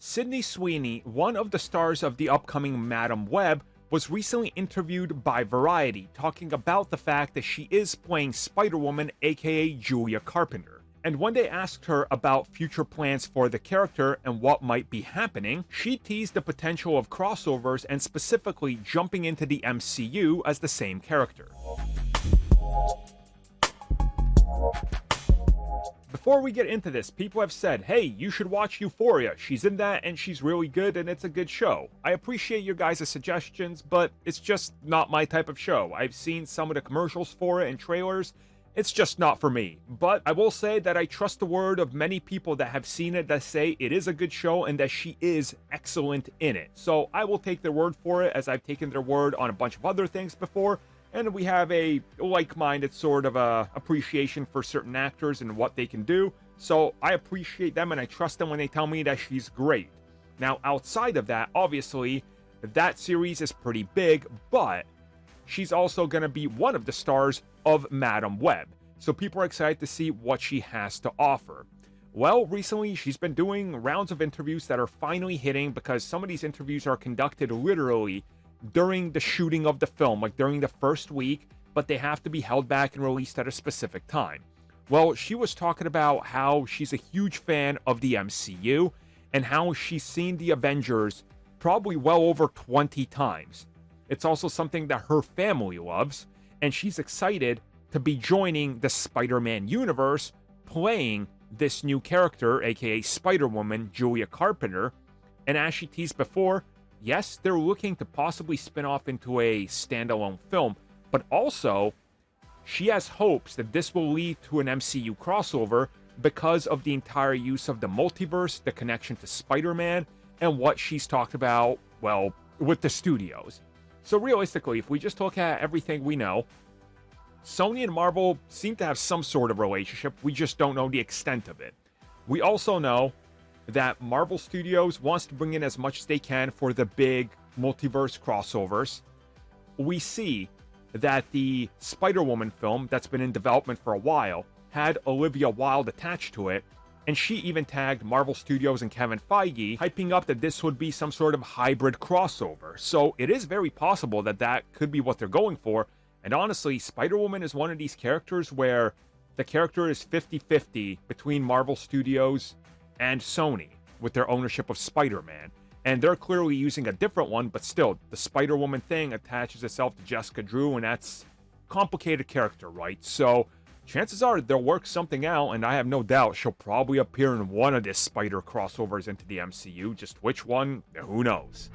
Sydney Sweeney, one of the stars of the upcoming Madam Web, was recently interviewed by Variety, talking about the fact that she is playing Spider-Woman, aka Julia Carpenter. And when they asked her about future plans for the character and what might be happening, she teased the potential of crossovers and specifically jumping into the MCU as the same character. Before we get into this, people have said, hey, you should watch Euphoria. She's in that and she's really good and it's a good show. I appreciate your guys' suggestions, but it's just not my type of show. I've seen some of the commercials for it and trailers. It's just not for me. But I will say that I trust the word of many people that have seen it that say it is a good show and that she is excellent in it. So I will take their word for it, as I've taken their word on a bunch of other things before. And we have a like-minded sort of appreciation for certain actors and what they can do. So I appreciate them and I trust them when they tell me that she's great. Now, outside of that, obviously, that series is pretty big, but she's also going to be one of the stars of Madam Web. So people are excited to see what she has to offer. Well, recently she's been doing rounds of interviews that are finally hitting, because some of these interviews are conducted literally during the shooting of the film, like during the first week, but they have to be held back and released at a specific time. Well, she was talking about how she's a huge fan of the MCU and how she's seen the Avengers probably well over 20 times. It's also something that her family loves, and she's excited to be joining the Spider-Man universe, playing this new character, aka Spider-Woman, Julia Carpenter. And as she teased before, yes, they're looking to possibly spin off into a standalone film, but also she has hopes that this will lead to an MCU crossover because of the entire use of the multiverse, the connection to Spider-Man, and what she's talked about, well, with the studios. So realistically, if we just look at everything we know, Sony and Marvel seem to have some sort of relationship. We just don't know the extent of it. We also know that Marvel Studios wants to bring in as much as they can for the big multiverse crossovers. We see that the Spider-Woman film that's been in development for a while had Olivia Wilde attached to it, and she even tagged Marvel Studios and Kevin Feige, hyping up that this would be some sort of hybrid crossover. So it is very possible that that could be what they're going for. And honestly, Spider-Woman is one of these characters where the character is 50-50 between Marvel Studios and Sony with their ownership of Spider-Man. And they're clearly using a different one, but still, the Spider-Woman thing attaches itself to Jessica Drew, and that's a complicated character, right? So chances are they'll work something out, and I have no doubt she'll probably appear in one of the Spider crossovers into the MCU. Just which one, who knows?